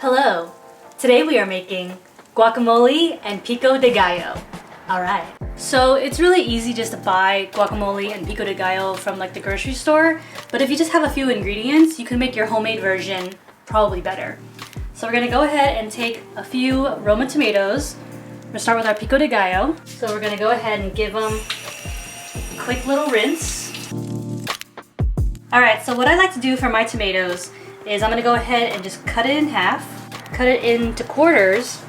Hello! Today we are making guacamole and pico de gallo. Alright. So it's really easy just to buy guacamole and pico de gallo from like the grocery store, but if you just have a few ingredients, you can make your homemade version probably better. So we're gonna go ahead and take a few Roma tomatoes. We're gonna start with our pico de gallo. So we're gonna go ahead and give them a quick little rinse. Alright, so what I like to do for my tomatoes is I'm gonna go ahead and just cut it in half, cut it into quarters,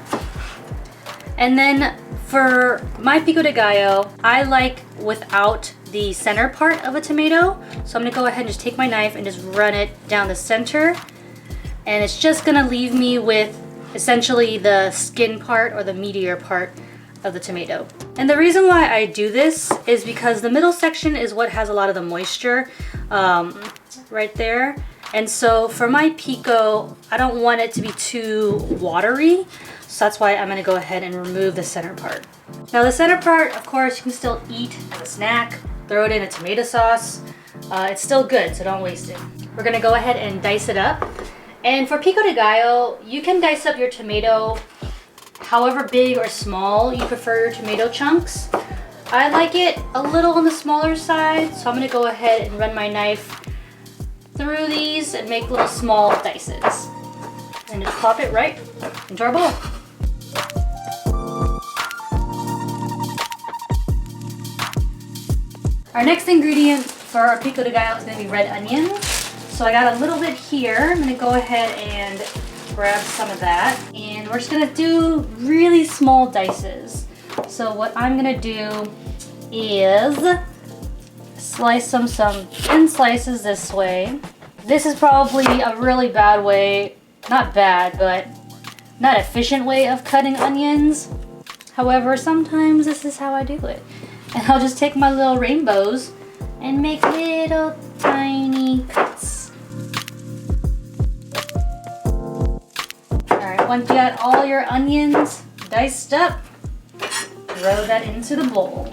and then for my pico de gallo, I like without the center part of a tomato. So I'm gonna go ahead and just take my knife and just run it down the center, and it's just gonna leave me with essentially the skin part or the meatier part of the tomato. And the reason why I do this is because the middle section is what has a lot of the moisture right there. And so for my pico, I don't want it to be too watery. So that's why I'm gonna go ahead and remove the center part. Now the center part, of course, you can still eat as a snack, throw it in a tomato sauce. It's still good, so don't waste it. We're gonna go ahead and dice it up. And for pico de gallo, you can dice up your tomato however big or small you prefer your tomato chunks. I like it a little on the smaller side, so I'm gonna go ahead and run my knife through these and make little small dices. And just pop it right into our bowl. Our next ingredient for our pico de gallo is gonna be red onions. So I got a little bit here. I'm gonna go ahead and grab some of that. And we're just gonna do really small dices. So what I'm gonna do is slice them some thin slices this way. This is probably a really bad way, not bad, but not efficient way of cutting onions. However, sometimes this is how I do it. And I'll just take my little rainbows and make little tiny cuts. Alright, once you got all your onions diced up, throw that into the bowl.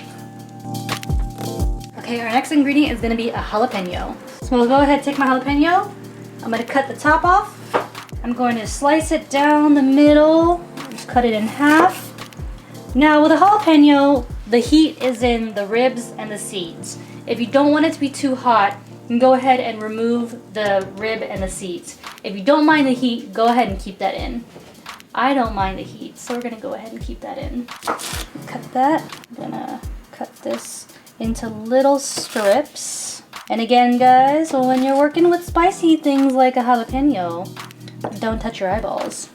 Okay, our next ingredient is gonna be a jalapeno. So we'll go ahead and take my jalapeno. I'm gonna cut the top off. I'm going to slice it down the middle, just cut it in half. Now with a jalapeno, the heat is in the ribs and the seeds. If you don't want it to be too hot, you can go ahead and remove the rib and the seeds. If you don't mind the heat, go ahead and keep that in. I don't mind the heat, so we're gonna go ahead and keep that in. Cut that. I'm gonna cut this into little strips. And again, guys, when you're working with spicy things like a jalapeno, don't touch your eyeballs.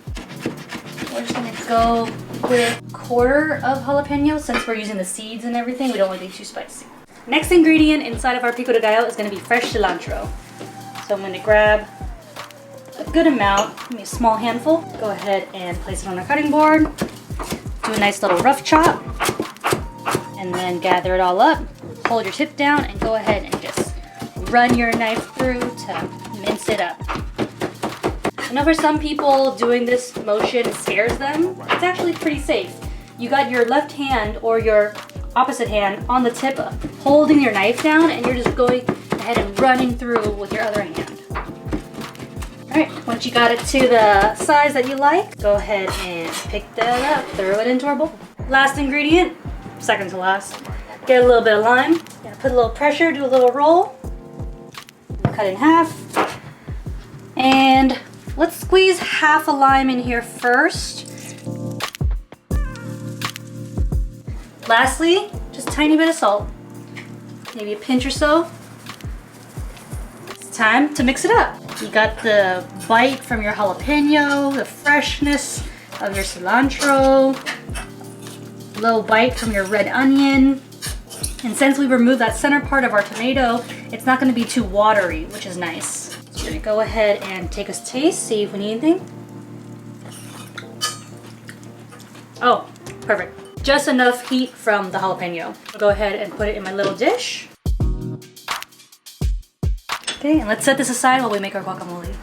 We're just gonna go with a quarter of jalapeno since we're using the seeds and everything. We don't want to be too spicy. Next ingredient inside of our pico de gallo is gonna be fresh cilantro. So I'm gonna grab a good amount, maybe a small handful. Go ahead and place it on our cutting board. Do a nice little rough chop. And then gather it all up. Hold your tip down and go ahead and just run your knife through to mince it up. I know for some people doing this motion scares them. It's actually pretty safe. You got your left hand or your opposite hand on the tip holding your knife down, and you're just going ahead and running through with your other hand. Alright, once you got it to the size that you like, go ahead and pick that up, throw it into our bowl. Last ingredient, second to last. Get a little bit of lime, put a little pressure, do a little roll, cut in half, and let's squeeze half a lime in here first. Lastly, just a tiny bit of salt, maybe a pinch or so. It's time to mix it up. You got the bite from your jalapeno, the freshness of your cilantro, a little bite from your red onion. And since we removed that center part of our tomato, it's not gonna be too watery, which is nice. So we're gonna go ahead and take a taste, see if we need anything. Oh, perfect. Just enough heat from the jalapeno. I'll go ahead and put it in my little dish. Okay, and let's set this aside while we make our guacamole.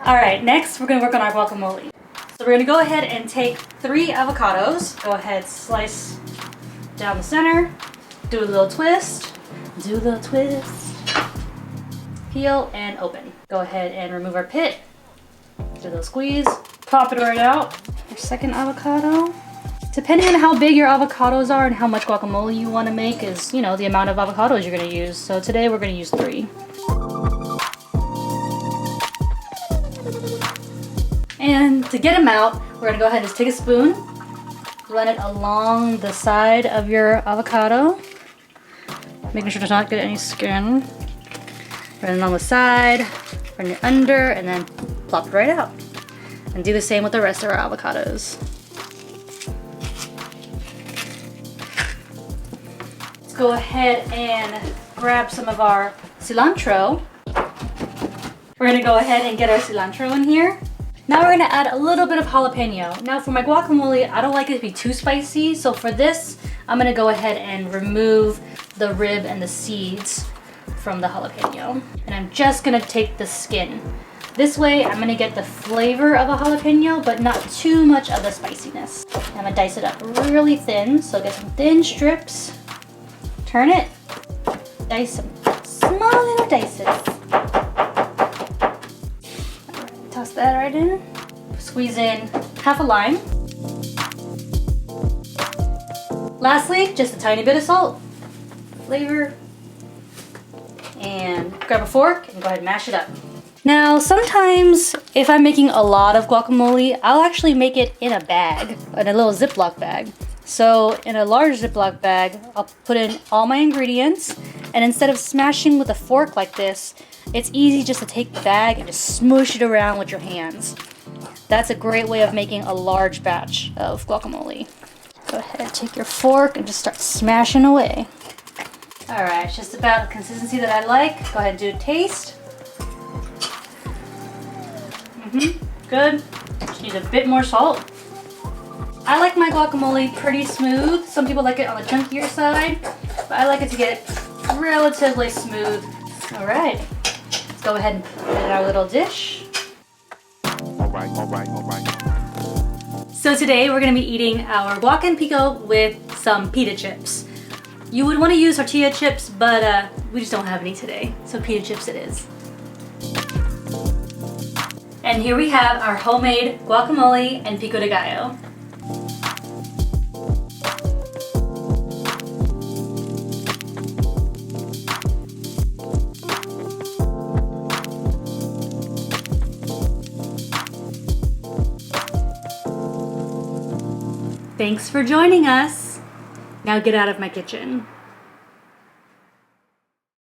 All right, next we're gonna work on our guacamole. So we're gonna go ahead and take 3 avocados. Go ahead, slice down the center. Do a little twist. Do a little twist. Peel and open. Go ahead and remove our pit. do a little squeeze. Pop it right out. Your second avocado. Depending on how big your avocados are and how much guacamole you want to make is, you know, the amount of avocados you're going to use. So today we're going to use 3. And to get them out, we're going to go ahead and just take a spoon, run it along the side of your avocado, making sure to not get any skin. Run it along the side, run it under, and then plop it right out. And do the same with the rest of our avocados. Go ahead and grab some of our cilantro. We're gonna go ahead and get our cilantro in here. Now we're gonna add a little bit of jalapeno. Now for my guacamole, I don't like it to be too spicy, so for this, I'm gonna go ahead and remove the rib and the seeds from the jalapeno. And I'm just gonna take the skin. This way, I'm gonna get the flavor of a jalapeno, but not too much of the spiciness. I'm gonna dice it up really thin, so get some thin strips. Turn it, dice some small little dices. Alright, toss that right in. Squeeze in half a lime. Lastly, just a tiny bit of salt, flavor, and grab a fork and go ahead and mash it up. Now, sometimes if I'm making a lot of guacamole, I'll actually make it in a bag, in a little Ziploc bag. So in a large Ziploc bag, I'll put in all my ingredients, and instead of smashing with a fork like this, it's easy just to take the bag and just smoosh it around with your hands. That's a great way of making a large batch of guacamole. Go ahead, take your fork and just start smashing away. All right, it's just about the consistency that I like. Go ahead and do a taste. Good. Just need a bit more salt. I like my guacamole pretty smooth. Some people like it on the chunkier side, but I like it to get it relatively smooth. All right, let's go ahead and put it in our little dish. All right. So today we're gonna be eating our guacamole pico with some pita chips. You would wanna use tortilla chips, but we just don't have any today, so pita chips it is. And here we have our homemade guacamole and pico de gallo. Thanks for joining us. Now get out of my kitchen.